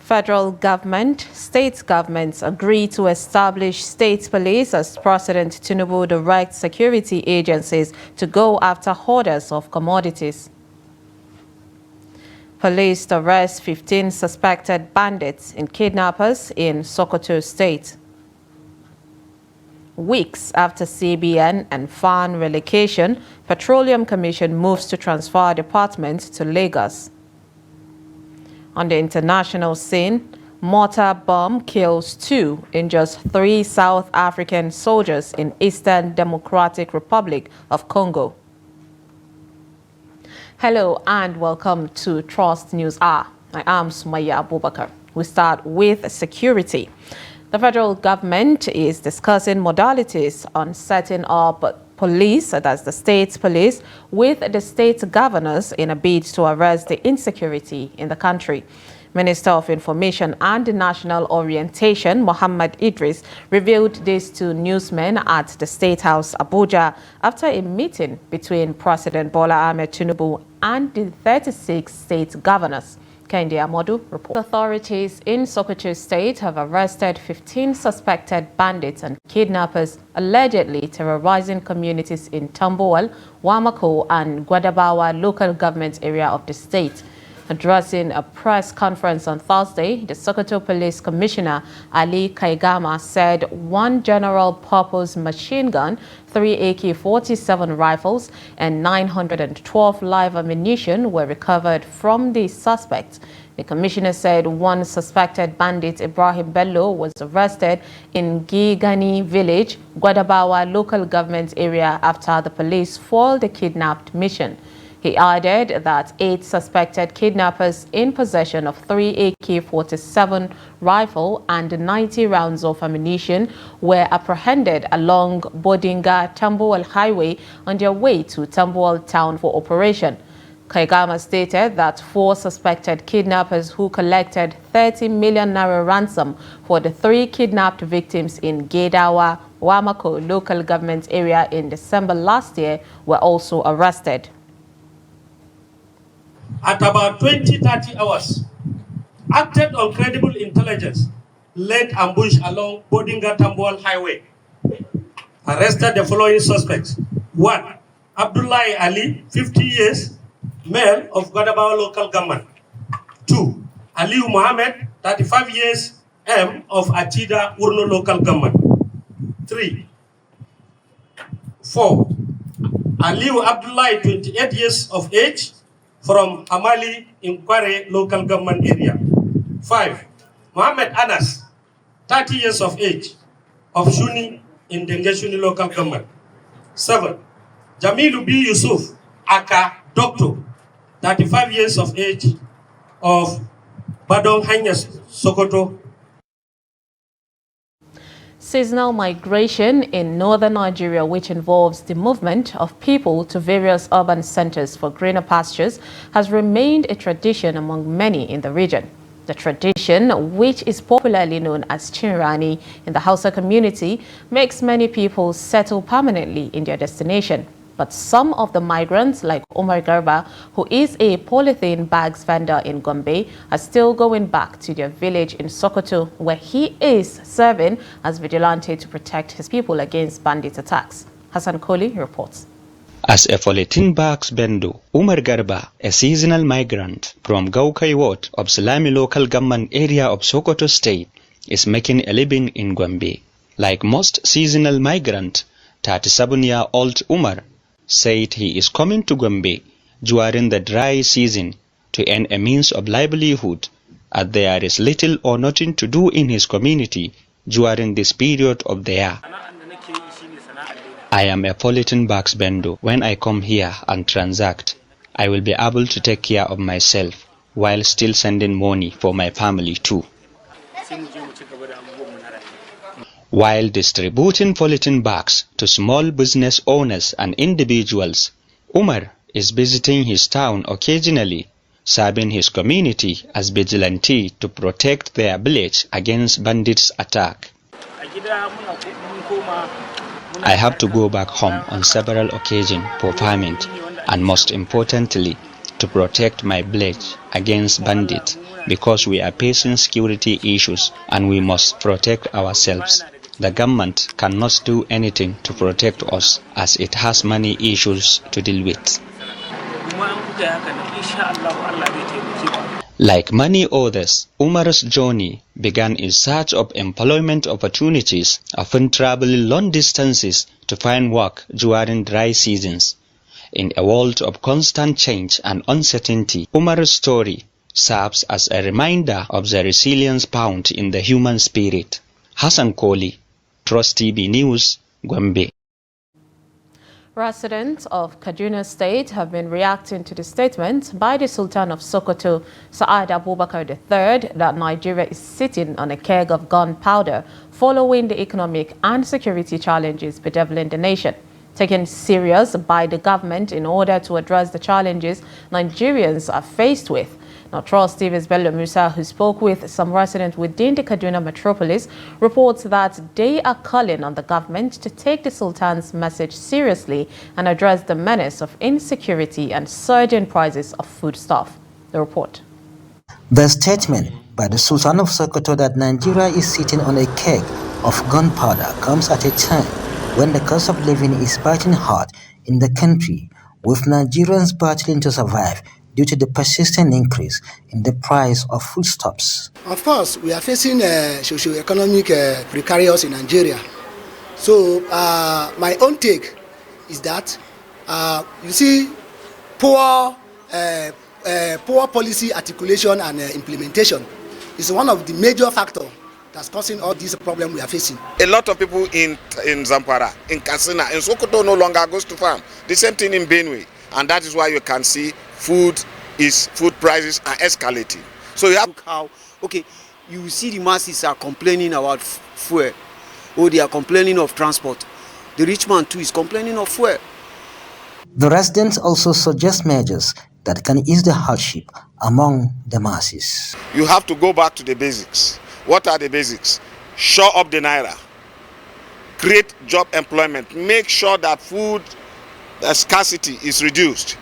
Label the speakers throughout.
Speaker 1: Federal government, state governments agree to establish state police as President Tinubu directs security agencies to go after hoarders of commodities. Police arrest 15 suspected bandits and kidnappers in Sokoto State. Weeks after CBN and FAN relocation, Petroleum Commission moves to transfer department to Lagos. On the international scene, mortar bomb kills 2, injures 3 South African soldiers in Eastern Democratic Republic of Congo. Hello and welcome to Trust News Hour. I am Sumaya Abubakar. We start with security. The federal government is discussing modalities on setting up police, that's the state police, with the state governors in a bid to arrest the insecurity in the country. Minister of Information and National Orientation, Muhammad Idris, revealed this to newsmen at the State House, Abuja, after a meeting between President Bola Ahmed Tinubu and the 36 state governors. Kendi Amodu reports. Authorities in Sokoto State have arrested 15 suspected bandits and kidnappers allegedly terrorizing communities in Tambuwal, Wamako and Gwadabawa local government area of the state. Addressing a press conference on Thursday, the Sokoto Police Commissioner Ali Kaigama said 1 general-purpose machine gun, 3 AK-47 rifles, and 912 live ammunition were recovered from the suspects. The commissioner said 1 suspected bandit, Ibrahim Bello, was arrested in Gigani village, Gwadabawa local government area after the police foiled the kidnapped mission. He added that 8 suspected kidnappers in possession of 3 AK-47 rifle and 90 rounds of ammunition were apprehended along Bodinga-Tambuwal Highway on their way to Tambuwal town for operation. Kaigama stated that 4 suspected kidnappers who collected 30 million naira ransom for the 3 kidnapped victims in Gedawa, Wamako local government area in December last year were also arrested.
Speaker 2: At about 20-30 hours, acted on credible intelligence, led ambush along Bodinga-Tambuwal Highway. Arrested the following suspects. 1. Abdullahi Ali, 50 years, male of Gwadabawa local government. 2. Aliu Mohammed, 35 years, M of Achida, Urno local government. 3. 4. Aliu Abdullahi, 28 years of age, from Amali in Kware local government area. 5. Mohammed Anas, 30 years of age, of Shuni in Dengeshuni local government. 7. Jamilu B. Yusuf, Aka Doctor, 35 years of age, of Badong Hanyas, Sokoto.
Speaker 1: Seasonal migration in northern Nigeria, which involves the movement of people to various urban centers for greener pastures, has remained a tradition among many in the region. The tradition, which is popularly known as Chinrani in the Hausa community, makes many people settle permanently in their destination. But some of the migrants, like Omar Garba, who is a polythene bags vendor in Gombe, are still going back to their village in Sokoto, where he is serving as vigilante to protect his people against bandit attacks. Hassan Koli reports.
Speaker 3: As a polythene bags vendor, Umar Garba, a seasonal migrant from Gaukai Ward of Salami local government area of Sokoto State, is making a living in Gombe. Like most seasonal migrants, 37-year-old Umar said he is coming to Gombe during the dry season to earn a means of livelihood, as there is little or nothing to do in his community during this period of the year. I am a polythene bags vendor. When I come here and transact, I will be able to take care of myself while still sending money for my family too. While distributing polythene bags to small business owners and individuals, Umar is visiting his town occasionally, serving his community as vigilante to protect their village against bandits' attack. I have to go back home on several occasions for farming, and most importantly, to protect my village against bandits because we are facing security issues and we must protect ourselves. The government cannot do anything to protect us as it has many issues to deal with. Like many others, Umar's journey began in search of employment opportunities, often traveling long distances to find work during dry seasons. In a world of constant change and uncertainty, Umar's story serves as a reminder of the resilience found in the human spirit. Hassan Koli, Trust TV News, Gombe.
Speaker 1: Residents of Kaduna State have been reacting to the statement by the Sultan of Sokoto, Sa'ad Abubakar III, that Nigeria is sitting on a keg of gunpowder following the economic and security challenges bedeviling the nation. Taken serious by the government in order to address the challenges Nigerians are faced with. Now, Trust TV's Bello Musa, who spoke with some residents within the Kaduna metropolis, reports that they are calling on the government to take the Sultan's message seriously and address the menace of insecurity and surging prices of foodstuff. The report.
Speaker 4: The statement by the Sultan of Sokoto that Nigeria is sitting on a keg of gunpowder comes at a time when the cost of living is biting hard in the country, with Nigerians battling to survive due to the persistent increase in the price of foodstuffs.
Speaker 5: Of course, we are facing socio-economic precarious in Nigeria. So my own take is that you see poor policy articulation and implementation is one of the major factors that's causing all these problems we are facing.
Speaker 6: A lot of people in Zamfara, in Katsina, in Sokoto no longer goes to farm. The same thing in Benue, and that is why you can see food prices are escalating. So you have
Speaker 7: how you see the masses are complaining about fuel, or they are complaining of transport. The rich man too is complaining of fuel.
Speaker 4: The residents also suggest measures that can ease the hardship among the masses.
Speaker 6: You have to go back to the basics. What are the basics? Shore up the naira, create job employment, make sure that food scarcity is reduced.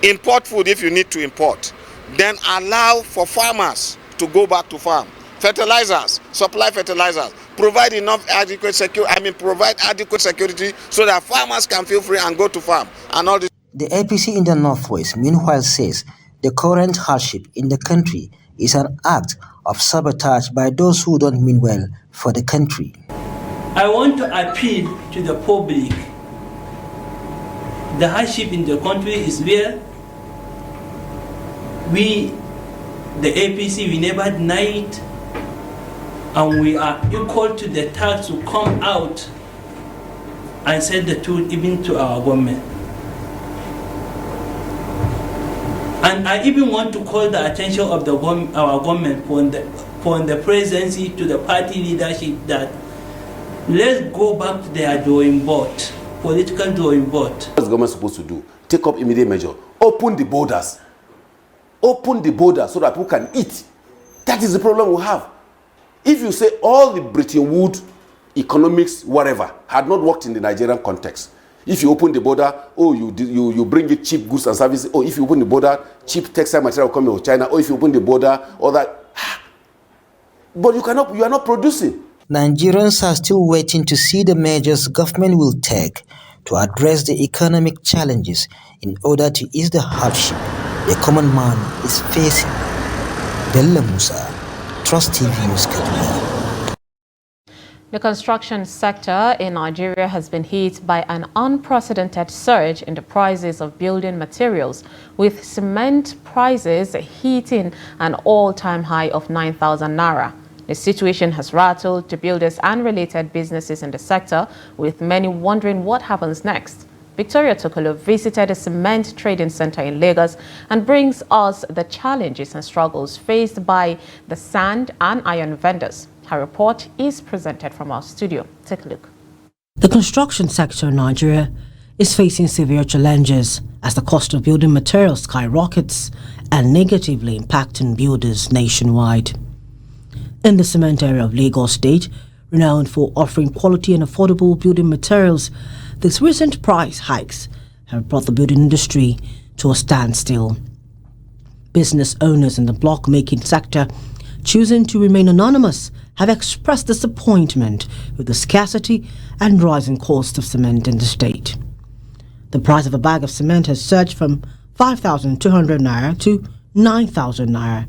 Speaker 6: Import food if you need to import. Then allow for farmers to go back to farm. Fertilizers, supply fertilizers, provide adequate security so that farmers can feel free and go to farm. And all this.
Speaker 4: The APC in the Northwest, meanwhile, says the current hardship in the country is an act of sabotage by those who don't mean well for the country.
Speaker 8: I want to appeal to the public. The hardship in the country is real. We, the APC, we never deny it, and we are equal to the task to come out and say the truth even to our government. And I even want to call the attention of our government from the presidency to the party leadership that let's go back to their drawing board, political drawing board.
Speaker 9: What is the government supposed to do? Take up immediate measure. Open the borders. Open the borders so that people can eat. That is the problem we have. If you say all the Bretton Woods economics, whatever, had not worked in the Nigerian context, if you open the border, you bring it cheap goods and services, or if you open the border, cheap textile material coming from China, or if you open the border, all that. But you are not producing.
Speaker 4: Nigerians are still waiting to see the measures government will take to address the economic challenges in order to ease the hardship the common man is facing. Bello Musa, Trust TV News, Kaduna.
Speaker 1: The construction sector in Nigeria has been hit by an unprecedented surge in the prices of building materials, with cement prices hitting an all-time high of 9,000 naira. The situation has rattled the builders and related businesses in the sector, with many wondering what happens next. Victoria Tokolo visited a cement trading center in Lagos and brings us the challenges and struggles faced by the sand and iron vendors. Her report is presented from our studio. Take a look.
Speaker 10: The construction sector in Nigeria is facing severe challenges as the cost of building materials skyrockets and negatively impacting builders nationwide. In the cement area of Lagos State, renowned for offering quality and affordable building materials, these recent price hikes have brought the building industry to a standstill. Business owners in the block-making sector, choosing to remain anonymous, have expressed disappointment with the scarcity and rising cost of cement in the state. The price of a bag of cement has surged from 5,200 naira to 9,000 naira.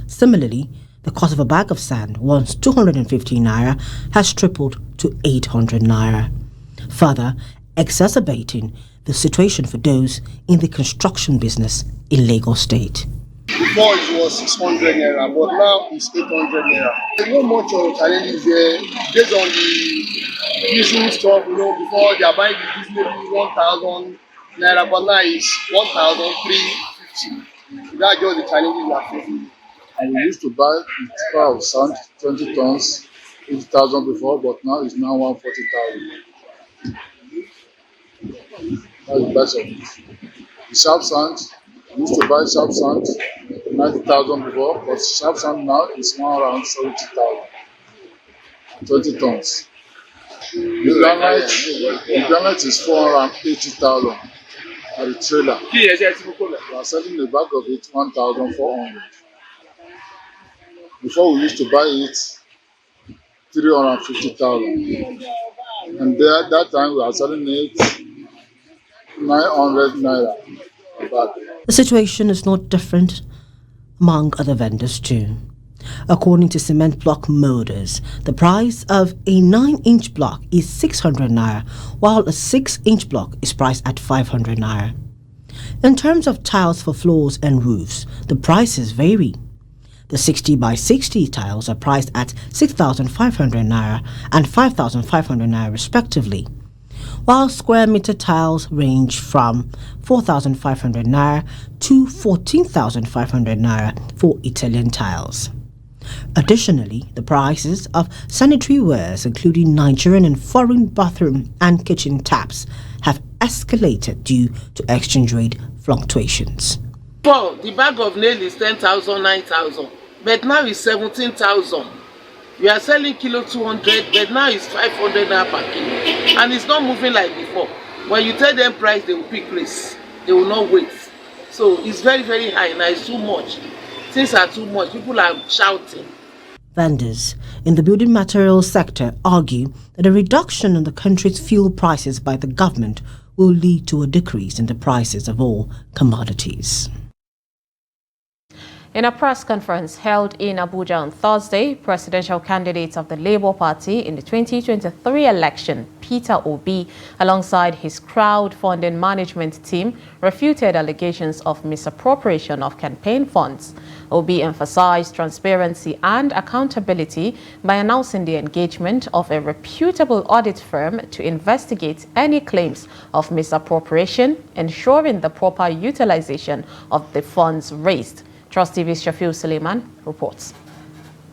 Speaker 10: Similarly, the cost of a bag of sand, once 250 naira, has tripled to 800 naira, further exacerbating the situation for those in the construction business in Lagos State.
Speaker 11: Before it was 600 naira, but now it's 800 naira. There's not much of challenges there based on the using stuff. Before they are buying this maybe 1,000 naira, but now it's 1,350. That's just the challenges we are facing.
Speaker 12: And we used to buy the tipa of sand 20 tons, 80,000 before, but now it's now 140,000. That's the best of it. The sharp sand, we used to buy sharp sand 90,000 before, but sharp sand now is now around 70,000. 20 tons. The granite is 480,000 at the trailer. We are selling a bag of it 1,400. Before we used to buy it 350,000, and there that time we are selling it 900 naira a bag.
Speaker 10: The situation is not different among other vendors too. According to cement block molders, the price of a 9-inch block is 600 naira, while a 6-inch block is priced at 500 naira. In terms of tiles for floors and roofs, the prices vary. The 60 by 60 tiles are priced at 6,500 naira and 5,500 naira respectively, while square meter tiles range from 4,500 naira to 14,500 naira for Italian tiles. Additionally, the prices of sanitary wares, including Nigerian and foreign bathroom and kitchen taps, have escalated due to exchange rate fluctuations.
Speaker 13: Well, the bag of nail is 10,000, 9,000, but now it's 17,000. We are selling kilo 200, but now it's 500 naira per kilo, and it's not moving like before. When you tell them price, they will pick race. They will not wait. So it's very, very high now. It's too much. Things are too much. People are shouting.
Speaker 10: Vendors in the building materials sector argue that a reduction in the country's fuel prices by the government will lead to a decrease in the prices of all commodities.
Speaker 1: In a press conference held in Abuja on Thursday, presidential candidate of the Labour Party in the 2023 election, Peter Obi, alongside his crowdfunding management team, refuted allegations of misappropriation of campaign funds. Obi emphasized transparency and accountability by announcing the engagement of a reputable audit firm to investigate any claims of misappropriation, ensuring the proper utilization of the funds raised. Trust TV's Shafiu Suleiman reports.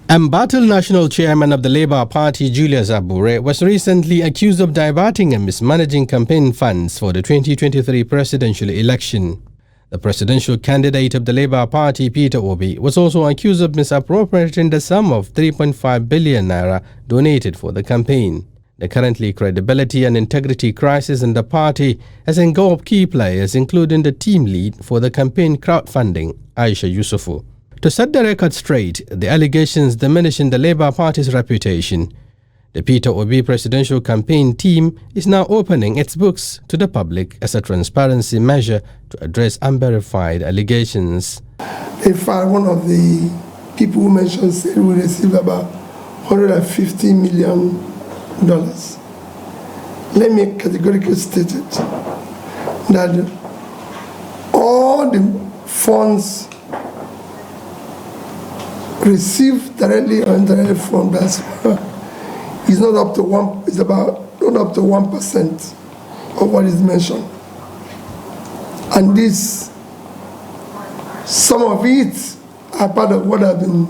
Speaker 14: Embattled National Chairman of the Labour Party, Julius Abure, was recently accused of diverting and mismanaging campaign funds for the 2023 presidential election. The presidential candidate of the Labour Party, Peter Obi, was also accused of misappropriating the sum of 3.5 billion naira donated for the campaign. The currently credibility and integrity crisis in the party has engulfed key players, including the team lead for the campaign crowdfunding, Aisha Yusufu. To set the record straight, the allegations diminishing the Labour Party's reputation. The Peter Obi presidential campaign team is now opening its books to the public as a transparency measure to address unverified allegations.
Speaker 15: In fact, one of the people who mentioned said we received about $150 million. Let me categorically state it that all the funds received directly or indirectly from diaspora is not up to 1%, it's about not up to 1% of what is mentioned. And this, some of it are part of what have been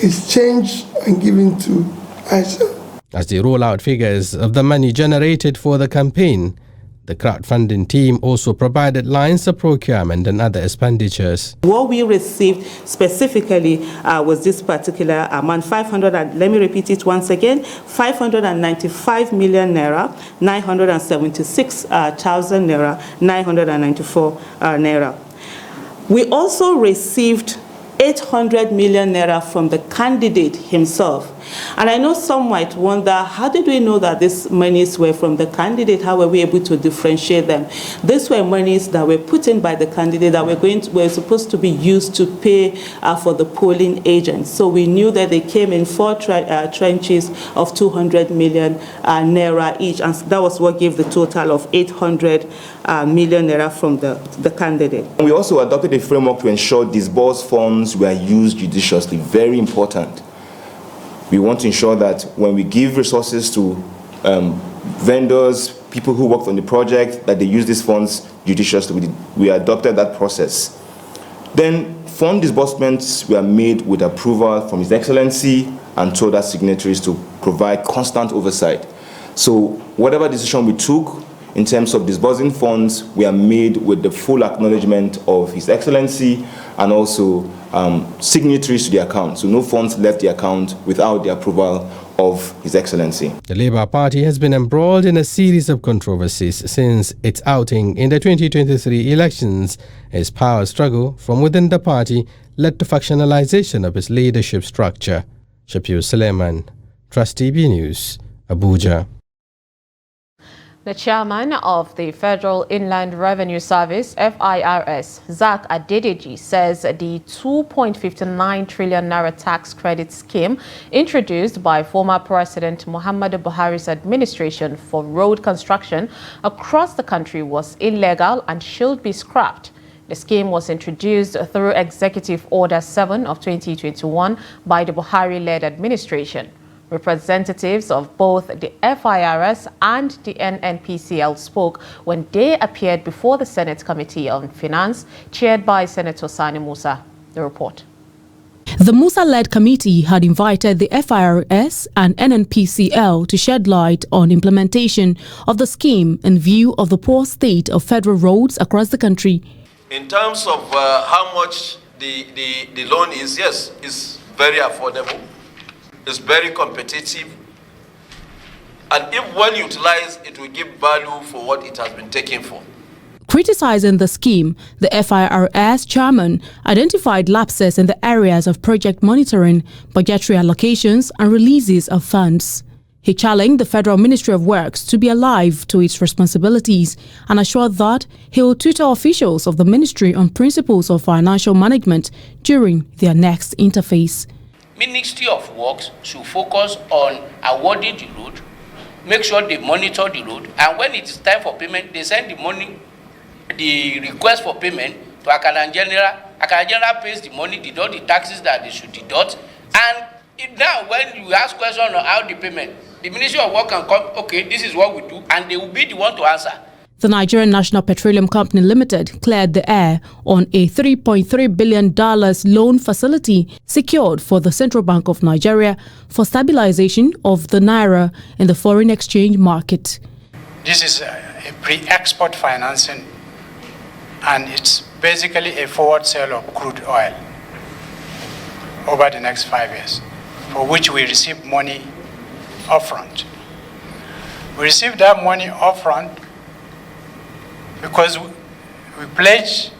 Speaker 15: exchanged and given to Aisha.
Speaker 14: As they roll out figures of the money generated for the campaign, the crowdfunding team also provided lines of procurement and other expenditures.
Speaker 16: What we received specifically was this particular amount, let me repeat it once again, 595 million naira, 976,000 naira, 994 naira. We also received 800 million naira from the candidate himself. And I know some might wonder, how did we know that these monies were from the candidate? How were we able to differentiate them? These were monies that were put in by the candidate that were supposed to be used to pay for the polling agents. So we knew that they came in 4 trenches of 200 million naira each, and that was what gave the total of 800 million naira from the candidate.
Speaker 17: We also adopted a framework to ensure disbursed funds were used judiciously. Very important. We want to ensure that when we give resources to vendors, people who worked on the project, that they use these funds judiciously. We adopted that process. Then fund disbursements were made with approval from His Excellency and told our signatories to provide constant oversight. So whatever decision we took in terms of disbursing funds, we are made with the full acknowledgement of His Excellency and also signatories to the account. So no funds left the account without the approval of His Excellency.
Speaker 14: The Labour Party has been embroiled in a series of controversies since its outing in the 2023 elections. Its power struggle from within the party led to factionalization of its leadership structure. Shapir Suleiman, Trust TV News, Abuja.
Speaker 1: The chairman of the Federal Inland Revenue Service, FIRS, Zach Adedeji, says the 2.59 trillion naira tax credit scheme introduced by former President Muhammadu Buhari's administration for road construction across the country was illegal and should be scrapped. The scheme was introduced through Executive Order 7 of 2021 by the Buhari-led administration. Representatives of both the FIRS and the NNPCL spoke when they appeared before the Senate Committee on Finance, chaired by Senator Sani Musa. The report.
Speaker 18: The Musa-led committee had invited the FIRS and NNPCL to shed light on implementation of the scheme in view of the poor state of federal roads across the country.
Speaker 19: In terms of how much the loan is, yes, it's very affordable. It's very competitive, and if well utilized, it will give value for what it has been taken for.
Speaker 18: Criticizing the scheme, the FIRS chairman identified lapses in the areas of project monitoring, budgetary allocations, and releases of funds. He challenged the Federal Ministry of Works to be alive to its responsibilities and assured that he will tutor officials of the ministry on principles of financial management during their next interface.
Speaker 20: Ministry of Works should focus on awarding the road, make sure they monitor the road, and when it is time for payment, they send the money, the request for payment to Akala General. Akala General pays the money, deduct the taxes that they should deduct, and now when you ask questions on how the payment, the Ministry of Works can come, okay, this is what we do, and they will be the one to answer.
Speaker 18: The Nigerian National Petroleum Company Limited cleared the air on a $3.3 billion loan facility secured for the Central Bank of Nigeria for stabilization of the naira in the foreign exchange market.
Speaker 21: This is a pre-export financing, and it's basically a forward sale of crude oil over the next 5 years, for which we receive money upfront. We receive that money upfront because we pledge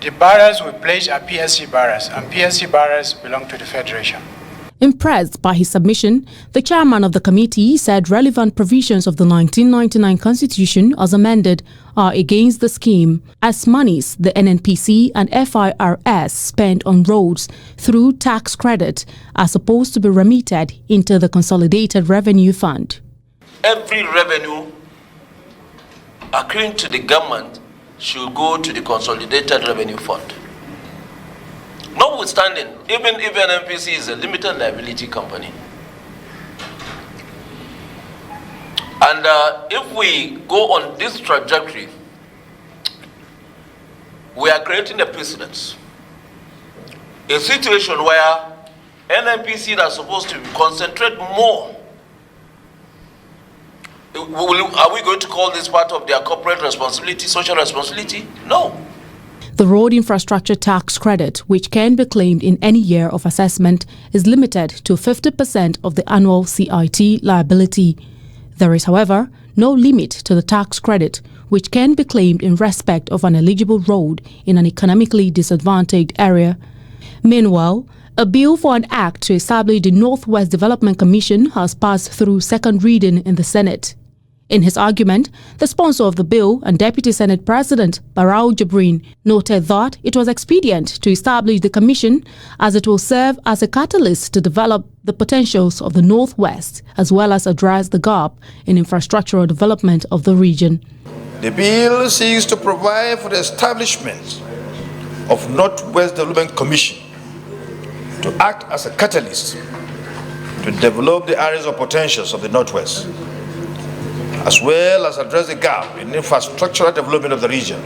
Speaker 21: the barrels we pledge are PSC barrels, and PSC barrels belong to the Federation.
Speaker 18: Impressed by his submission, the chairman of the committee said relevant provisions of the 1999 Constitution, as amended, are against the scheme, as monies the NNPC and FIRS spent on roads through tax credit are supposed to be remitted into the Consolidated Revenue Fund.
Speaker 19: Every revenue accruing to the government should go to the Consolidated Revenue Fund. Notwithstanding, even if NNPC is a limited liability company. And if we go on this trajectory, we are creating a precedent. A situation where NNPC that's supposed to concentrate more. Are we going to call this part of their corporate responsibility, social responsibility? No.
Speaker 18: The road infrastructure tax credit, which can be claimed in any year of assessment, is limited to 50% of the annual CIT liability. There is, however, no limit to the tax credit, which can be claimed in respect of an eligible road in an economically disadvantaged area. Meanwhile, a bill for an act to establish the Northwest Development Commission has passed through second reading in the Senate. In his argument, the sponsor of the bill and Deputy Senate President Barau Jibrin noted that it was expedient to establish the commission as it will serve as a catalyst to develop the potentials of the Northwest as well as address the gap in infrastructural development of the region.
Speaker 2: The bill seeks to provide for the establishment of Northwest Development Commission to act as a catalyst to develop the areas of potentials of the Northwest, as well as address the gap in infrastructural development of the region.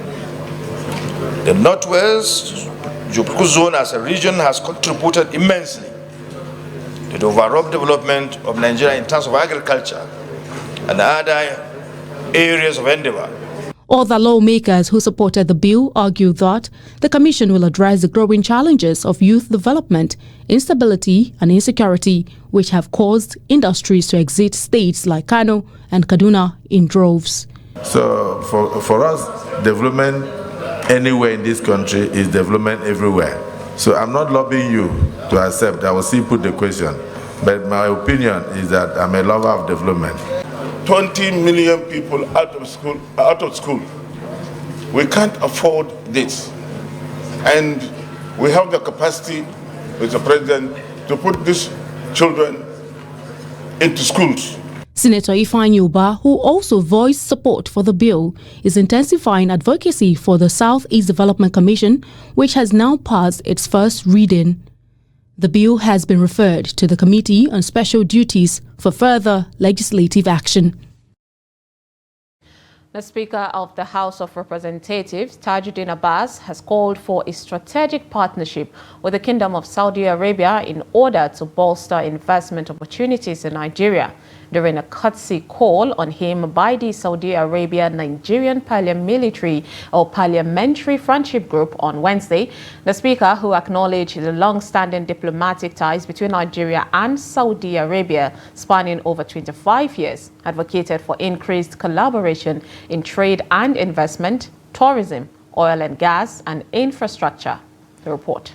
Speaker 2: The Northwest Geographical Zone as a region has contributed immensely to the overall development of Nigeria in terms of agriculture and other areas of endeavor.
Speaker 18: Other lawmakers who supported the bill argued that the commission will address the growing challenges of youth development, instability and insecurity, which have caused industries to exit states like Kano and Kaduna in droves.
Speaker 22: So for us, development anywhere in this country is development everywhere. So I'm not lobbying you to accept. I will still put the question. But my opinion is that I'm a lover of development.
Speaker 6: 20 million people out of school. We can't afford this. And we have the capacity, Mr. President, to put these children into schools.
Speaker 18: Senator Ifeanyi Ubah, who also voiced support for the bill, is intensifying advocacy for the Southeast Development Commission, which has now passed its first reading. The bill has been referred to the Committee on Special Duties for further legislative action.
Speaker 1: The Speaker of the House of Representatives, Tajuddin Abbas, has called for a strategic partnership with the Kingdom of Saudi Arabia in order to bolster investment opportunities in Nigeria. During a courtesy call on him by the Saudi Arabia-Nigerian Parliamentary Friendship Group on Wednesday, the Speaker, who acknowledged the long-standing diplomatic ties between Nigeria and Saudi Arabia spanning over 25 years, advocated for increased collaboration in trade and investment, tourism, oil and gas, and infrastructure. The report.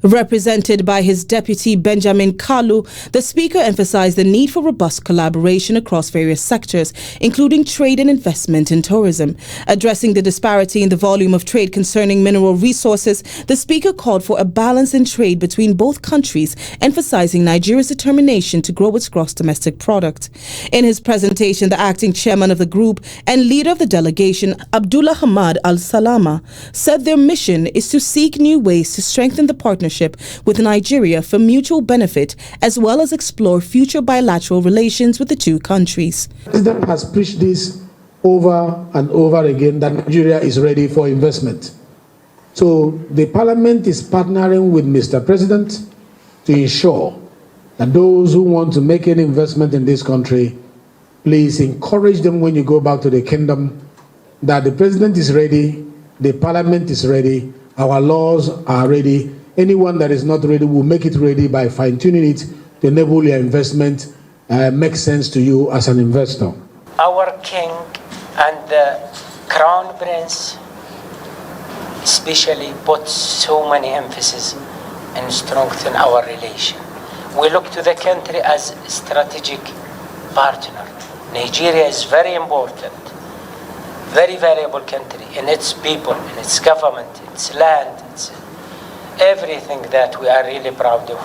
Speaker 23: Represented by his deputy Benjamin Kalu, the Speaker emphasized the need for robust collaboration across various sectors, including trade and investment and tourism. Addressing the disparity in the volume of trade concerning mineral resources, the Speaker called for a balance in trade between both countries, emphasizing Nigeria's determination to grow its gross domestic product. In his presentation, the acting chairman of the group and leader of the delegation, Abdullah Hamad Al-Salama, said their mission is to seek new ways to strengthen the partnership with Nigeria for mutual benefit, as well as explore future bilateral relations with the two countries.
Speaker 24: The President has preached this over and over again, that Nigeria is ready for investment. So the Parliament is partnering with Mr. President to ensure that those who want to make an investment in this country, please encourage them when you go back to the kingdom, that the President is ready, the Parliament is ready, our laws are ready. Anyone that is not ready will make it ready by fine-tuning it to enable your investment make sense to you as an investor.
Speaker 25: Our king and the crown prince especially put so many emphasis and strengthen our relation. We look to the country as a strategic partner. Nigeria is very important, very valuable country in its people, in its government, its land, its everything that we are really proud of.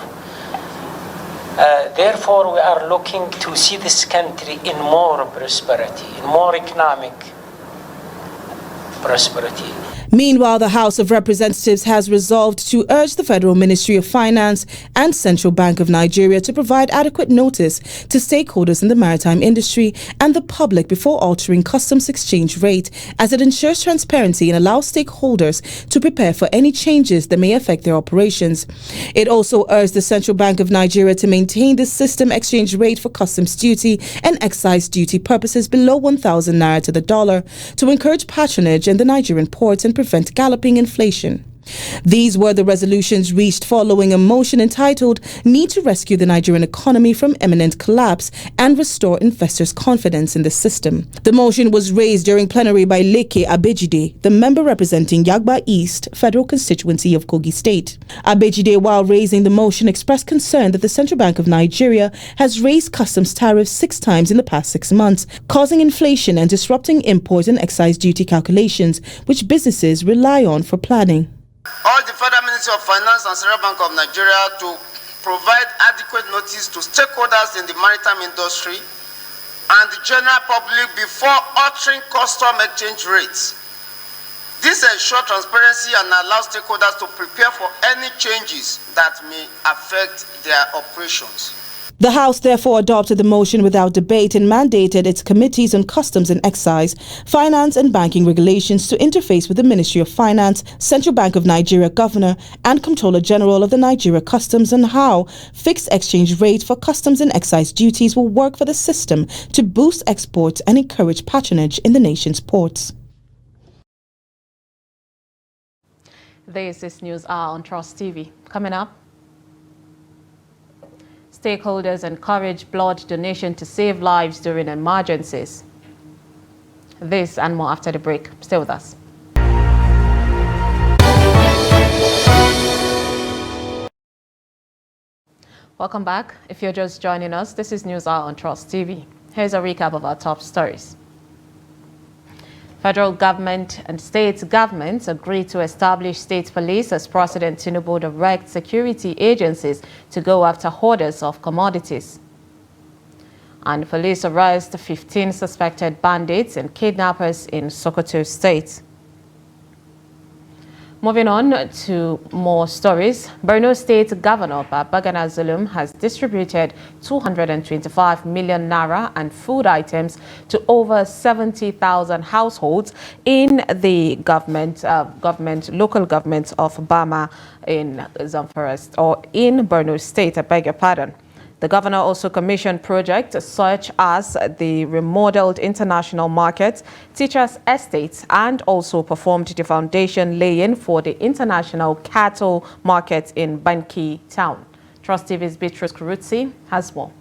Speaker 25: Therefore, we are looking to see this country in more prosperity, in more economic prosperity.
Speaker 23: Meanwhile, the House of Representatives has resolved to urge the Federal Ministry of Finance and Central Bank of Nigeria to provide adequate notice to stakeholders in the maritime industry and the public before altering customs exchange rate, as it ensures transparency and allows stakeholders to prepare for any changes that may affect their operations. It also urged the Central Bank of Nigeria to maintain the system exchange rate for customs duty and excise duty purposes below 1,000 naira to the dollar to encourage patronage in the Nigerian ports and prevent galloping inflation. These were the resolutions reached following a motion entitled Need to Rescue the Nigerian Economy from Imminent Collapse and Restore Investors' Confidence in the System. The motion was raised during plenary by Leke Abejide, the member representing Yagba East, Federal Constituency of Kogi State. Abejide, while raising the motion, expressed concern that the Central Bank of Nigeria has raised customs tariffs 6 times in the past 6 months, causing inflation and disrupting import and excise duty calculations, which businesses rely on for planning.
Speaker 3: Urge the Federal Ministry of Finance and Central Bank of Nigeria to provide adequate notice to stakeholders in the maritime industry and the general public before altering custom exchange rates. This ensures transparency and allows stakeholders to prepare for any changes that may affect their operations.
Speaker 23: The House therefore adopted the motion without debate and mandated its committees on customs and excise, finance and banking regulations to interface with the Ministry of Finance, Central Bank of Nigeria Governor and Comptroller General of the Nigeria Customs on how fixed exchange rates for customs and excise duties will work for the system to boost exports and encourage patronage in the nation's ports.
Speaker 1: This is News Hour on Trust TV. Coming up, stakeholders encourage blood donation to save lives during emergencies. This and more after the break. Stay with us. Welcome back. If you're just joining us, this is News Hour on Trust TV. Here's a recap of our top stories. Federal government and state governments agreed to establish state police as President Tinubu directs security agencies to go after hoarders of commodities. And police arrest 15 suspected bandits and kidnappers in Sokoto State. Moving on to more stories, Borno State Governor Babagana Zulum has distributed 225 million naira and food items to over 70,000 households in the local government of Bama in Zamfara, or in Borno State, I beg your pardon. The governor also commissioned projects such as the remodeled international market, teachers' estates, and also performed the foundation laying for the international cattle market in Banki town. Trust TV's Beatrice Kurutsi has more.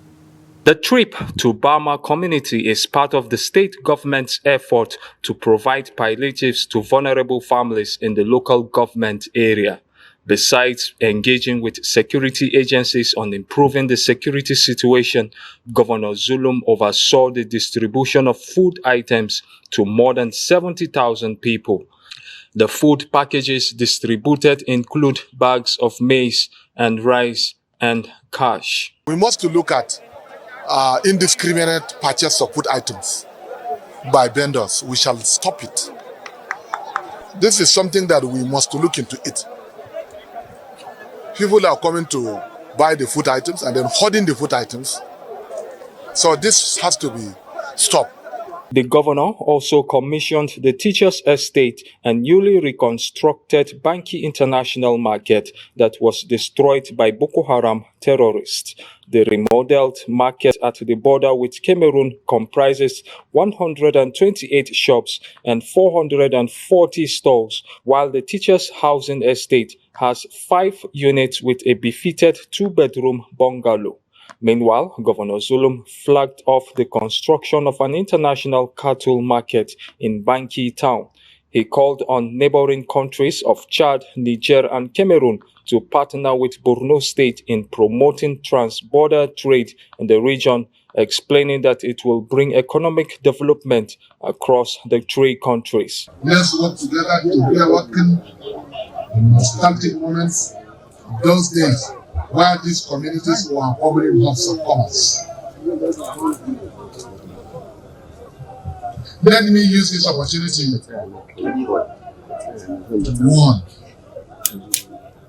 Speaker 5: The trip to Bama community is part of the state government's effort to provide palliatives to vulnerable families in the local government area. Besides engaging with security agencies on improving the security situation, Governor Zulum oversaw the distribution of food items to more than 70,000 people. The food packages distributed include bags of maize and rice and cash.
Speaker 12: We must look at indiscriminate purchase of food items by vendors. We shall stop it. This is something that we must look into it. People are coming to buy the food items and then hoarding the food items. So this has to be stopped.
Speaker 5: The governor also commissioned the teachers' estate and newly reconstructed Banki International Market that was destroyed by Boko Haram terrorists. The remodeled market at the border with Cameroon comprises 128 shops and 440 stalls, while the teachers' housing estate has 5 units with a befitted 2-bedroom bungalow. Meanwhile, Governor Zulum flagged off the construction of an international cattle market in Banki town. He called on neighboring countries of Chad, Niger, and Cameroon to partner with Borno State in promoting trans-border trade in the region, explaining that it will bring economic development across the 3 countries.
Speaker 12: Let's work together to be working in nostalgic moments of those days where these communities were opening hubs of commerce. Let me use this opportunity to warn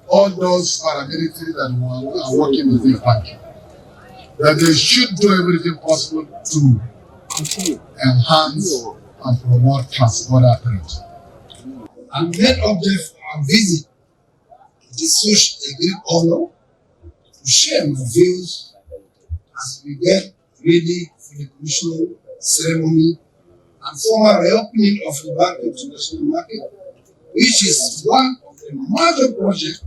Speaker 12: all those paramilitary that are working with this bank that they should do everything possible to enhance and promote trans-border trade. And main object and visit is such a great honor to share my views as we get ready for the commissioning ceremony and formal reopening of the Bank International Market, which is one of the a major project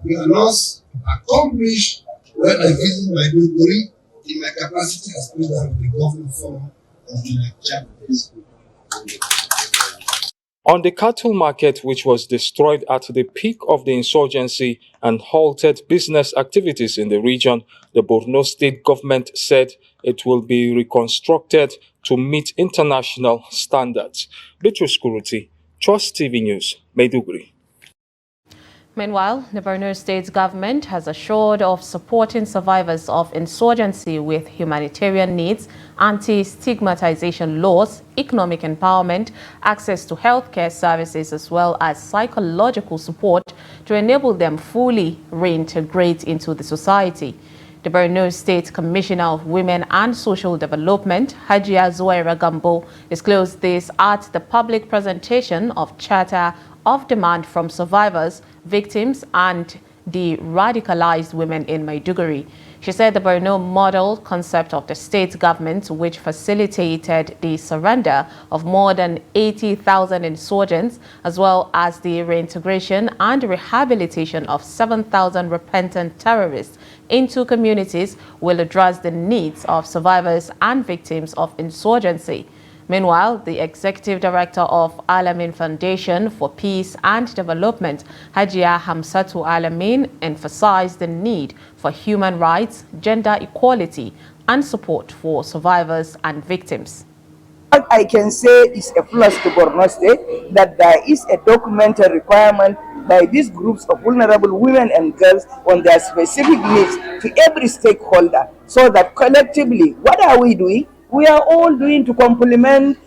Speaker 12: we are lost accomplished when I visit Maiduguri in my capacity as president of the government forum of the Nigerian.
Speaker 5: On the cattle market, which was destroyed at the peak of the insurgency and halted business activities in the region, the Borno State government said it will be reconstructed to meet international standards. Beatrice Kuruti, Trust TV News, Maiduguri.
Speaker 1: Meanwhile, the Borno State government has assured of supporting survivors of insurgency with humanitarian needs, anti-stigmatization laws, economic empowerment, access to healthcare services, as well as psychological support to enable them fully reintegrate into the society. The Borno State Commissioner of Women and Social Development, Hajia Zuwaira Gambo, disclosed this at the public presentation of Charter of Demand from Survivors, Victims and the Radicalized Women in Maiduguri. She said the Borno model concept of the state government, which facilitated the surrender of more than 80,000 insurgents, as well as the reintegration and rehabilitation of 7,000 repentant terrorists into communities, will address the needs of survivors and victims of insurgency. Meanwhile, the Executive Director of Alamin Foundation for Peace and Development, Hajia Hamsatu Alamin, emphasized the need for human rights, gender equality, and support for survivors and victims.
Speaker 4: What I can say is a plus to Borno State, that there is a documented requirement by these groups of vulnerable women and girls on their specific needs to every stakeholder, so that collectively, what are we doing? We are all doing to complement,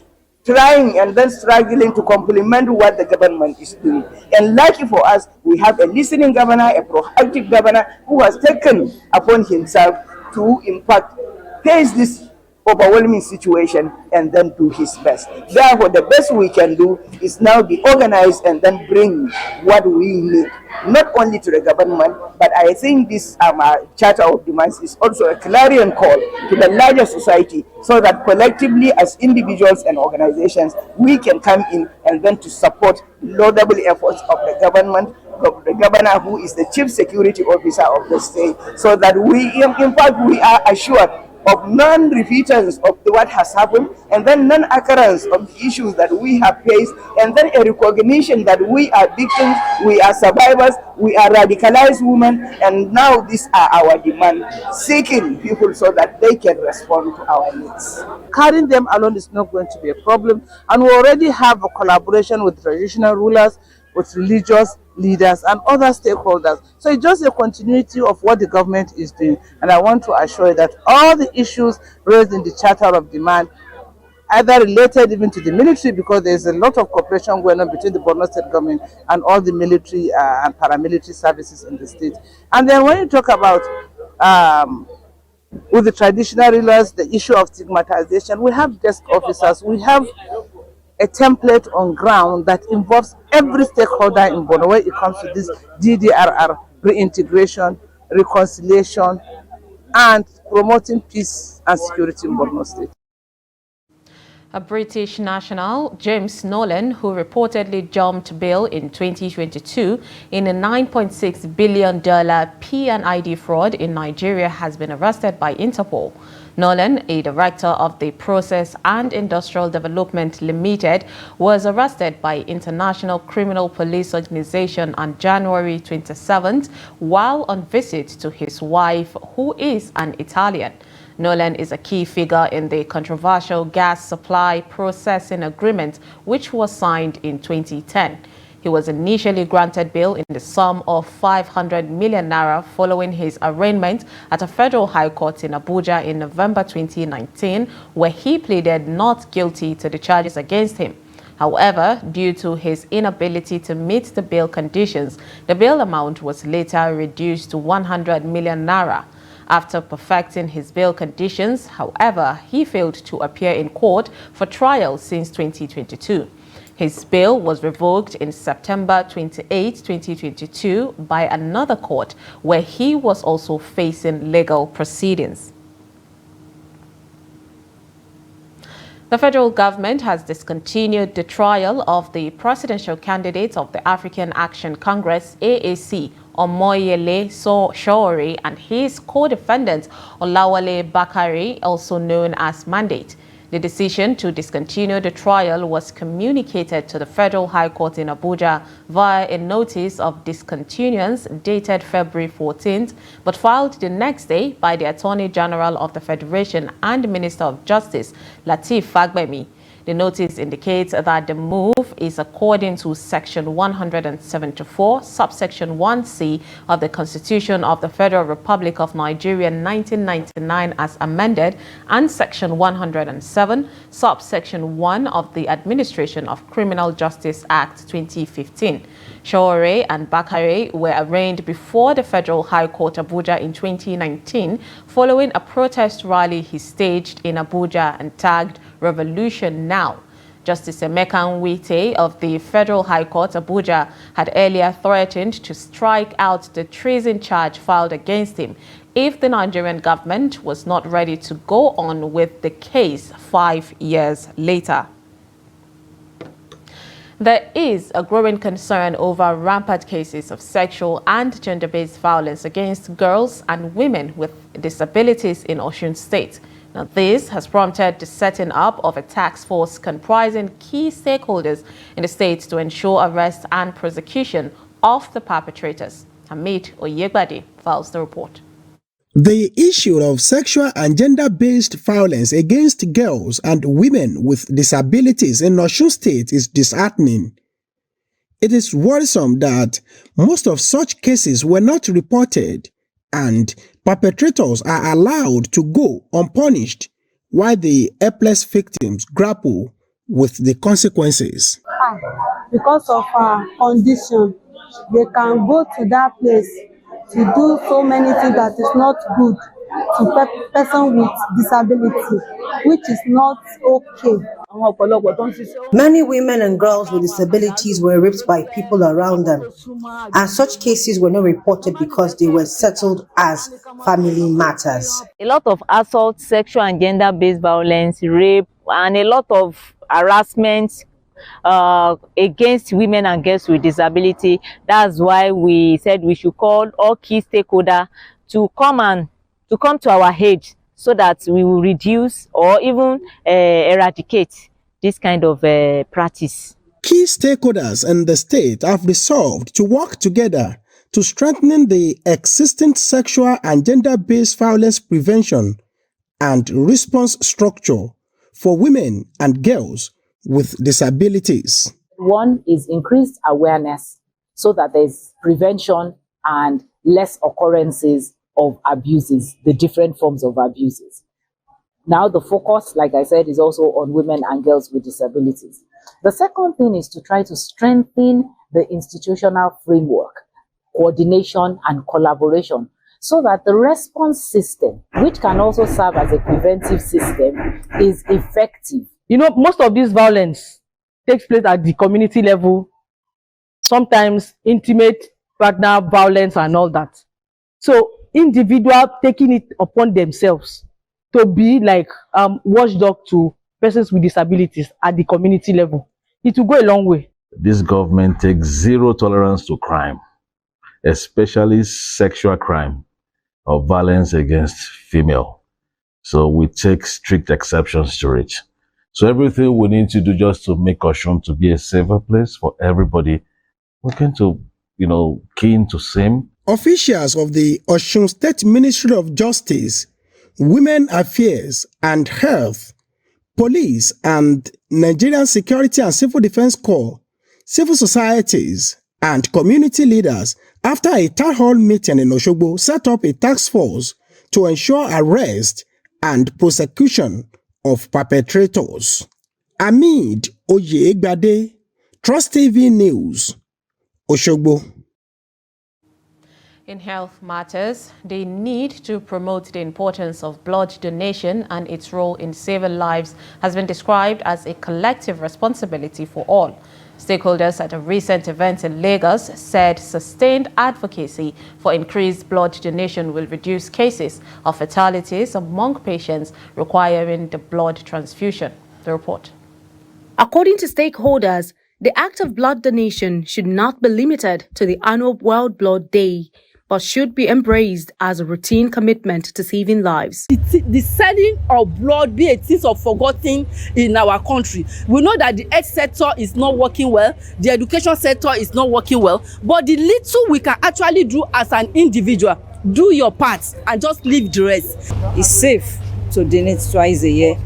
Speaker 4: trying and then struggling to complement what the government is doing. And lucky for us, we have a listening governor, a proactive governor who has taken upon himself to, in fact, face this overwhelming situation and then do his best. Therefore, the best we can do is now be organized and then bring what we need, not only to the government, but I think this Charter of Demands is also a clarion call to the larger society, so that collectively as individuals and organizations, we can come in and then to support laudable efforts of the government, of the governor who is the chief security officer of the state, so that we, in fact, we are assured of non-repeatance of what has happened, and then non-occurrence of the issues that we have faced, and then a recognition that we are victims, we are survivors, we are radicalized women, and now these are our demands, seeking people so that they can respond to our needs.
Speaker 7: Carrying them alone is not going to be a problem, and we already have a collaboration with traditional rulers, with religious leaders and other stakeholders. So it's just a continuity of what the government is doing. And I want to assure you that all the issues raised in the Charter of Demand, either related even to the military, because there's a lot of cooperation going on between the Borno State government and all the military and paramilitary services in the state. And then when you talk about with the traditional rulers, the issue of stigmatization, we have desk officers, we have a template on ground that involves every stakeholder in Borno when it comes to this DDRR, reintegration, reconciliation, and promoting peace and security in Borno State.
Speaker 1: A British national, James Nolan, who reportedly jumped bail in 2022 in a $9.6 billion P&ID fraud in Nigeria, has been arrested by Interpol. Nolan, a director of the Process and Industrial Development Limited, was arrested by International Criminal Police Organization on January 27th while on visit to his wife, who is an Italian. Nolan is a key figure in the controversial gas supply processing agreement, which was signed in 2010. He was initially granted bail in the sum of 500 million naira following his arraignment at a federal high court in Abuja in November 2019, where he pleaded not guilty to the charges against him. However, due to his inability to meet the bail conditions, the bail amount was later reduced to 100 million naira. After perfecting his bail conditions, however, he failed to appear in court for trial since 2022. His bail was revoked in September 28, 2022 by another court, where he was also facing legal proceedings. The federal government has discontinued the trial of the presidential candidate of the African Action Congress, AAC, Omoyele Sowore, and his co-defendant, Olawale Bakare, also known as Mandate. The decision to discontinue the trial was communicated to the Federal High Court in Abuja via a notice of discontinuance dated February 14th, but filed the next day by the Attorney General of the Federation and Minister of Justice, Lateef Fagbemi. The notice indicates that the move is according to Section 174, subsection 1C of the Constitution of the Federal Republic of Nigeria 1999 as amended, and Section 107, subsection 1 of the Administration of Criminal Justice Act 2015. Sowore and Bakare were arraigned before the Federal High Court Abuja in 2019 following a protest rally he staged in Abuja and tagged Revolution Now. Justice Emeka Nwite of the Federal High Court Abuja had earlier threatened to strike out the treason charge filed against him if the Nigerian government was not ready to go on with the case 5 years later. There is a growing concern over rampant cases of sexual and gender-based violence against girls and women with disabilities in Osun State. Now, this has prompted the setting up of a task force comprising key stakeholders in the state to ensure arrest and prosecution of the perpetrators. Hamid Oyegbade files the report.
Speaker 8: The issue of sexual and gender-based violence against girls and women with disabilities in Osun State is disheartening. It is worrisome that most of such cases were not reported and perpetrators are allowed to go unpunished while the helpless victims grapple with the consequences.
Speaker 9: Because of our condition, they can go to that place to do so many things that is not good to person with disability, which is not okay.
Speaker 10: Many women and girls with disabilities were raped by people around them, and such cases were not reported because they were settled as family matters.
Speaker 11: A lot of assault, sexual and gender-based violence, rape, and a lot of harassment against women and girls with disability. That's why we said we should call all key stakeholders to come to our aid so that we will reduce or even eradicate this kind of practice.
Speaker 8: Key stakeholders in the state have resolved to work together to strengthen the existing sexual and gender-based violence prevention and response structure for women and girls with disabilities.
Speaker 13: One is increased awareness so that there's prevention and less occurrences of abuses, the different forms of abuses. Now the focus, like I said, is also on women and girls with disabilities. The second thing is to try to strengthen the institutional framework, coordination and collaboration, so that the response system, which can also serve as a preventive system, is effective.
Speaker 26: You know, most of this violence takes place at the community level, sometimes intimate partner violence and all that. So individuals taking it upon themselves to be like watchdog to persons with disabilities at the community level, it will go a long way.
Speaker 27: This government takes zero tolerance to crime, especially sexual crime or violence against female. So we take strict exceptions to it. So everything we need to do just to make Osun to be a safer place for everybody, we're going to, key into same.
Speaker 8: Officials of the Osun State Ministry of Justice, Women Affairs and Health, Police and Nigerian Security and Civil Defense Corps, civil societies and community leaders, after a town hall meeting in Osogbo, set up a task force to ensure arrest and prosecution of perpetrators. Hamid Oyegbade, Trust TV News, Osogbo.
Speaker 1: In health matters, the need to promote the importance of blood donation and its role in saving lives has been described as a collective responsibility for all. Stakeholders at a recent event in Lagos said sustained advocacy for increased blood donation will reduce cases of fatalities among patients requiring the blood transfusion. The report.
Speaker 18: According to stakeholders, the act of blood donation should not be limited to the annual World Blood Day, but should be embraced as a routine commitment to saving lives.
Speaker 26: The selling of blood be a thing of forgotten in our country. We know that the health sector is not working well, the education sector is not working well, but the little we can actually do as an individual, do your part and just leave the rest.
Speaker 14: It's safe to donate twice a year,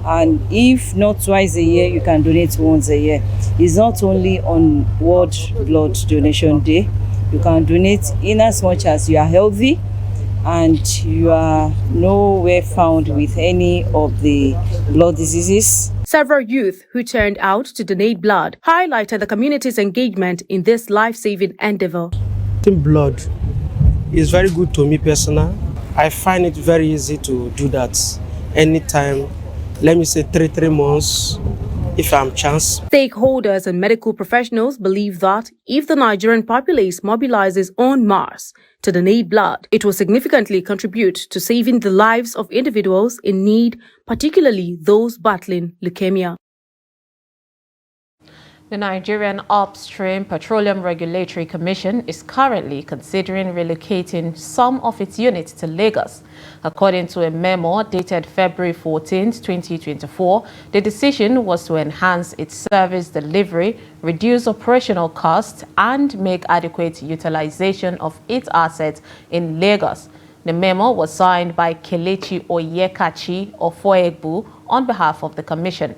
Speaker 14: and if not twice a year, you can donate once a year. It's not only on World Blood Donation Day. You can donate in as much as you are healthy and you are nowhere found with any of the blood diseases.
Speaker 18: Several youth who turned out to donate blood highlighted the community's engagement in this life-saving endeavor.
Speaker 15: Blood is very good to me personally. I find it very easy to do that anytime, let me say 3 months, if I'm chance.
Speaker 18: Stakeholders and medical professionals believe that if the Nigerian populace mobilizes en masse to donate blood, it will significantly contribute to saving the lives of individuals in need, particularly those battling leukemia.
Speaker 1: The Nigerian Upstream Petroleum Regulatory Commission is currently considering relocating some of its units to Lagos. According to a memo dated February 14, 2024, the decision was to enhance its service delivery, reduce operational costs, and make adequate utilization of its assets in Lagos. The memo was signed by Kelechi Oyekachi Ofoegbu on behalf of the Commission.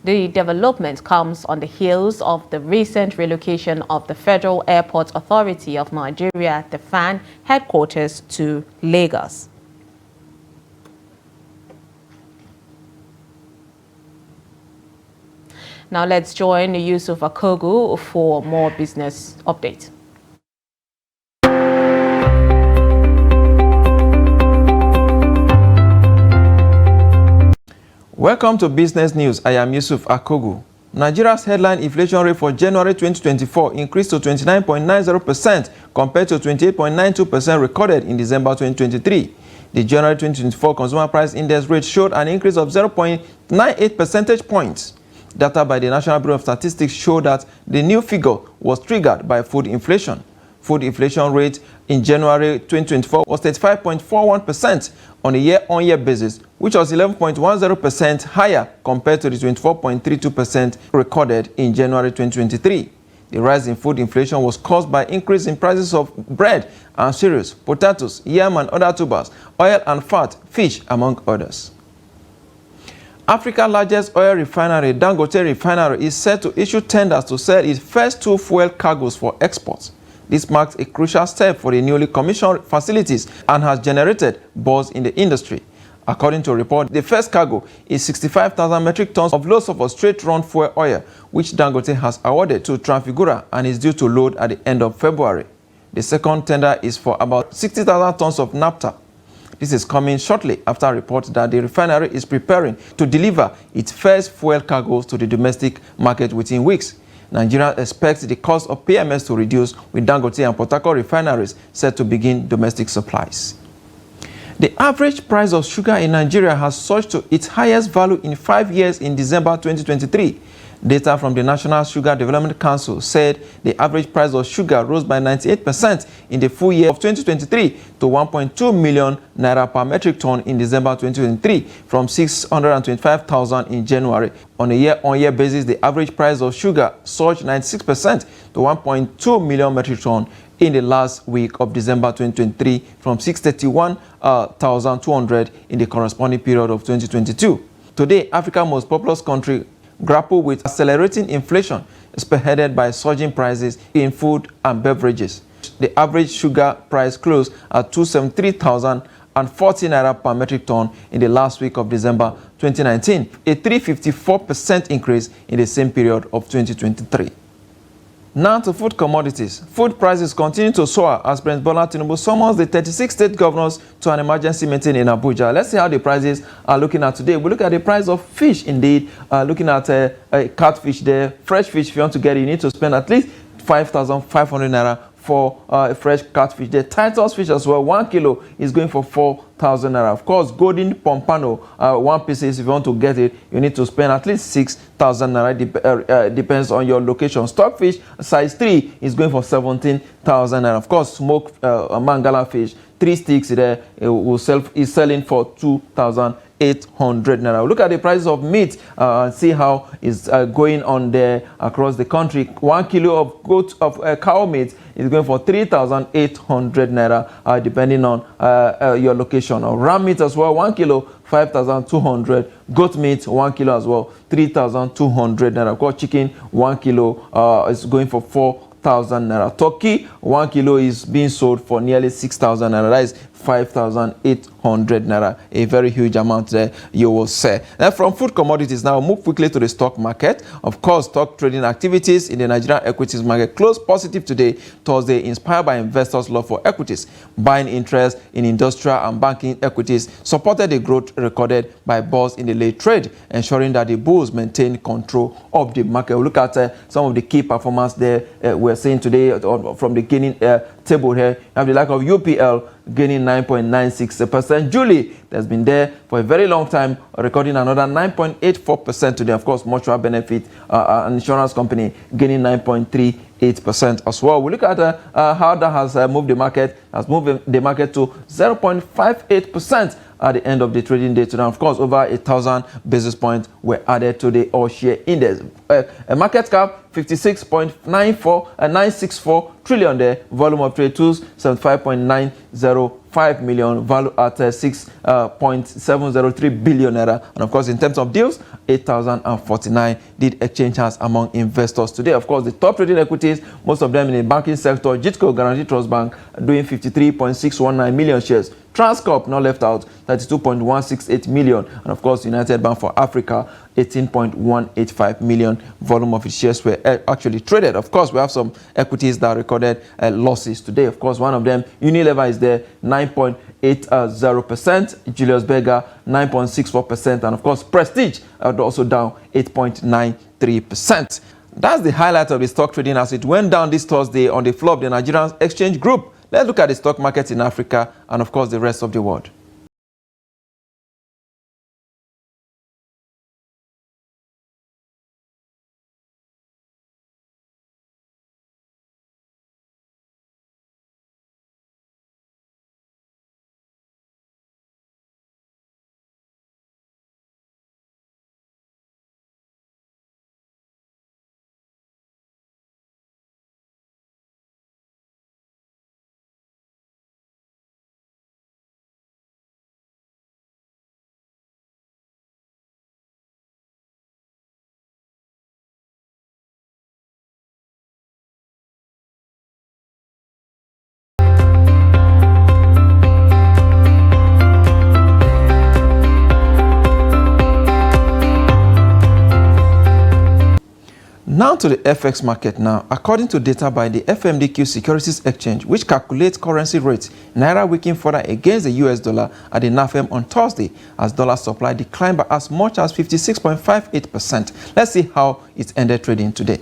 Speaker 1: The development comes on the heels of the recent relocation of the Federal Airport Authority of Nigeria, the FAN, headquarters to Lagos. Now let's join Yusuf Akogu for more business update.
Speaker 16: Welcome to Business News. I am Yusuf Akogu. Nigeria's headline inflation rate for January 2024 increased to 29.90% compared to 28.92% recorded in December 2023. The January 2024 Consumer Price Index rate showed an increase of 0.98 percentage points. Data by the National Bureau of Statistics showed that the new figure was triggered by food inflation. Food inflation rate in January 2024 was 35.41% on a year-on-year basis, which was 11.10% higher compared to the 24.32% recorded in January 2023. The rise in food inflation was caused by increase in prices of bread and cereals, potatoes, yam and other tubers, oil and fat, fish, among others. Africa's largest oil refinery, Dangote Refinery, is set to issue tenders to sell its first 2 fuel cargoes for exports. This marks a crucial step for the newly commissioned facilities and has generated buzz in the industry. According to a report, the first cargo is 65,000 metric tons of low-sulfur straight-run fuel oil, which Dangote has awarded to Trafigura and is due to load at the end of February. The second tender is for about 60,000 tons of naphtha. This is coming shortly after reports that the refinery is preparing to deliver its first fuel cargoes to the domestic market within weeks. Nigeria expects the cost of PMS to reduce, with Dangote and Port Harcourt refineries set to begin domestic supplies. The average price of sugar in Nigeria has surged to its highest value in 5 years in December 2023. Data from the National Sugar Development Council said the average price of sugar rose by 98% in the full year of 2023 to 1.2 million naira per metric ton in December 2023 from 625,000 in January. On a year-on-year basis, the average price of sugar surged 96% to 1.2 million metric ton in the last week of December 2023 from 631,200 in the corresponding period of 2022. Today, Africa's most populous country grapple with accelerating inflation spearheaded by surging prices in food and beverages. The average sugar price closed at 273,040 naira per metric ton in the last week of December 2019, a 354% increase in the same period of 2023. Now to food commodities. Food prices continue to soar as President Bola Tinubu summons the 36 state governors to an emergency meeting in Abuja. Let's see how the prices are looking at today. We look at the price of fish indeed, looking at a catfish there. Fresh fish, if you want to get it, you need to spend at least 5,500 naira for fresh catfish there. Titus fish as well, 1 kilo is going for 6,000 naira. Of course, golden pompano, 1 pieces, if you want to get it, you need to spend at least 6,000 naira. Depends on your location. Stockfish size 3 is going for 17,000 naira. Of course, smoked mangala fish, 3 sticks there, is selling for 2,800 naira. Look at the prices of meat and see how it's going on there across the country. 1 kilo of cow meat is going for 3,800 naira, depending on your location. Or ram meat as well, 1 kilo, 5,200. Goat meat, 1 kilo as well, 3,200 naira. Of course, chicken, 1 kilo is going for 4,000 naira. Turkey, 1 kilo is being sold for nearly 6,000 naira. That is 5,800 naira. A very huge amount there, you will say. Then from food commodities, now move quickly to the stock market. Of course, stock trading activities in the Nigerian equities market closed positive today, Thursday, inspired by investors' love for equities. Buying interest in industrial and banking equities supported the growth recorded by bulls in the late trade, ensuring that the bulls maintain control of the market. We'll look at some of the key performance there we're seeing today from the gaining table here. You have the like of UPL gaining 9.96%. Julie, that's been there for a very long time, recording another 9.84% today. Of course, mutual benefit, an insurance company, gaining 9.38% as well. We look at how that has moved the market. Has moved the market to 0.58% at the end of the trading day today. Of course, over 1,000 basis points were added to the all-share index. A market cap 56.964 trillion there. Volume of trade tools 75.905 million. Value at 6.703 billion naira. And of course, in terms of deals, 8,049 did exchange hands among investors today. Of course, the top trading equities, most of them in the banking sector. Jitco Guarantee Trust Bank doing 53.619 million shares. Transcorp, not left out, 32.168 million. And of course, United Bank for Africa, 18.185 million. Volume of its shares were actually traded. Of course, we have some equities that recorded losses today. Of course, one of them, Unilever, is there, 9.80%. Julius Berger, 9.64%. And of course, Prestige also down 8.93%. That's the highlight of the stock trading as it went down this Thursday on the floor of the Nigerian Exchange Group. Let's look at the stock market in Africa and, of course, the rest of the world. Now to the FX market now. According to data by the FMDQ Securities Exchange, which calculates currency rates, Naira weakened further against the US dollar at the NAFEM on Thursday as dollar supply declined by as much as 56.58%. Let's see how it ended trading today.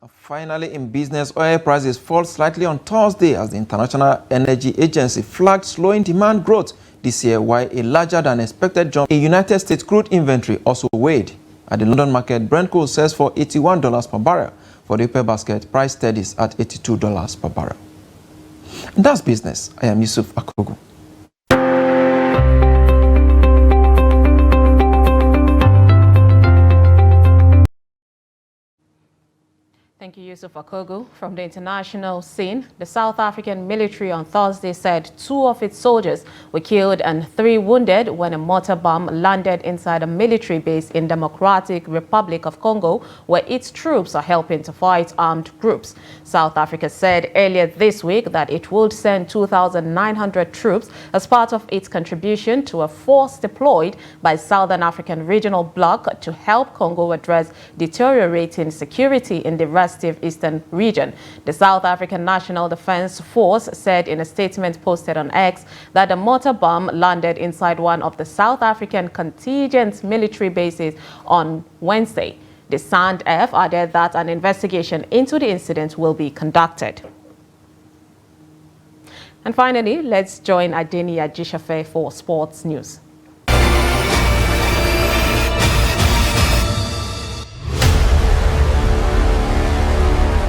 Speaker 16: Finally, in business, oil prices fall slightly on Thursday as the International Energy Agency flagged slowing demand growth this year, while a larger than expected jump in United States crude inventory also weighed. At the London market, Brent crude sells for $81 per barrel. For the oil basket, price steadies at $82 per barrel. And that's business. I am Yusuf Akogu.
Speaker 1: Thank Thank you, Yusuf Akogu. From the international scene, the South African military on Thursday said 2 of its soldiers were killed and 3 wounded when a mortar bomb landed inside a military base in Democratic Republic of Congo, where its troops are helping to fight armed groups. South Africa said earlier this week that it would send 2,900 troops as part of its contribution to a force deployed by Southern African Regional Bloc to help Congo address deteriorating security in the restive eastern region. The South African National Defense Force said in a statement posted on X that the mortar bomb landed inside one of the South African contingent military bases on Wednesday. The SANDF added that an investigation into the incident will be conducted. And finally, let's join Adeni Ajishafe for sports news.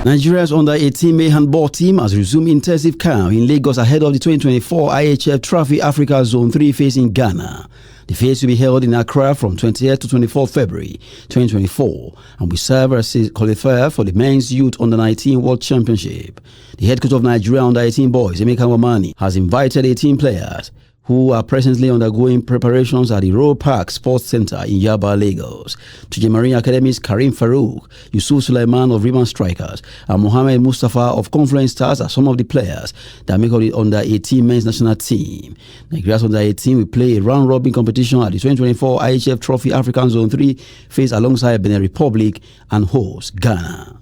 Speaker 2: Nigeria's under-18 handball team has resumed intensive camp in Lagos ahead of the 2024 IHF Trophy Africa Zone 3 phase in Ghana. The phase will be held in Accra from 28th to 24th February 2024 and will serve as a qualifier for the Men's Youth Under-19 World Championship. The head coach of Nigeria Under-18 boys, Emeka Wamani, has invited 18 players who are presently undergoing preparations at the Royal Park Sports Center in Yaba, Lagos. To Marine Academy's Karim Farouk, Yusuf Sulaiman of Riemann Strikers, and Mohamed Mustafa of Confluence Stars are some of the players that make up the under-18 men's national team. Nigeria's under-18 will play a round-robin competition at the 2024 IHF Trophy African Zone 3 phase alongside Benin Republic and host Ghana.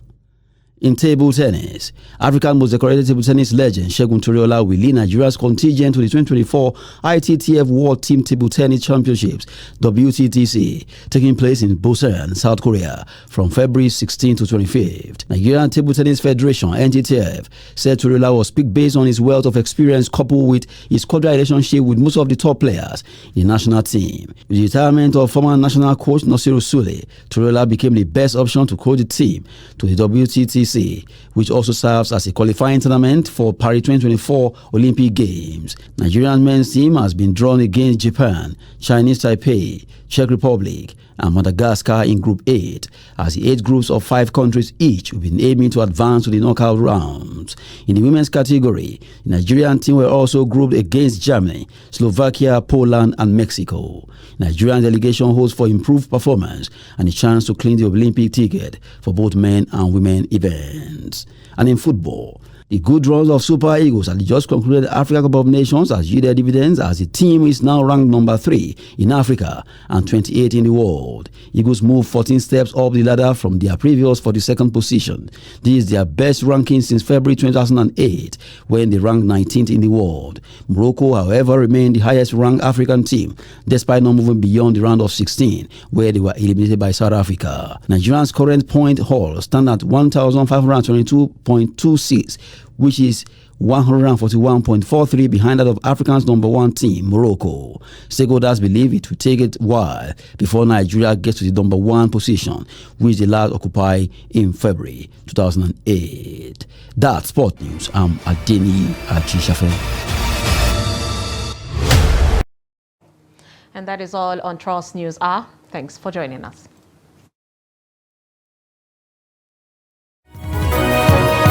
Speaker 2: In table tennis, Africa's most decorated table tennis legend Segun Toriola will lead Nigeria's contingent to the 2024 ITTF World Team Table Tennis Championships (WTTC) taking place in Busan, South Korea from February 16 to 25th. Nigerian Table Tennis Federation (NTTF) said Toriola was picked based on his wealth of experience coupled with his cordial relationship with most of the top players in the national team. With the retirement of former national coach Nasiru Sule, Toriola became the best option to coach the team to the WTTC, which also serves as a qualifying tournament for Paris 2024 Olympic Games. Nigerian men's team has been drawn against Japan, Chinese Taipei, Czech Republic, and Madagascar in Group 8, as the 8 groups of 5 countries each will be aiming to advance to the knockout rounds. In the women's category, the Nigerian team were also grouped against Germany, Slovakia, Poland, and Mexico. Nigerian delegation hopes for improved performance and a chance to claim the Olympic ticket for both men and women events. And in football, the good runs of Super Eagles at the just concluded Africa Cup of Nations has yielded dividends as the team is now ranked number 3 in Africa and 28 in the world. Eagles moved 14 steps up the ladder from their previous 42nd position. This is their best ranking since February 2008 when they ranked 19th in the world. Morocco, however, remained the highest ranked African team despite not moving beyond the round of 16 where they were eliminated by South Africa. Nigeria's current point haul stands at 1,522.26, which is 141.43 behind that of Africa's number 1 team, Morocco. Stakeholders believe it will take a while before Nigeria gets to the number 1 position, which they last occupied in February 2008. That's Sport News. I'm Adeni Ajishafe.
Speaker 1: And that is all on Trust News R. Thanks for joining us.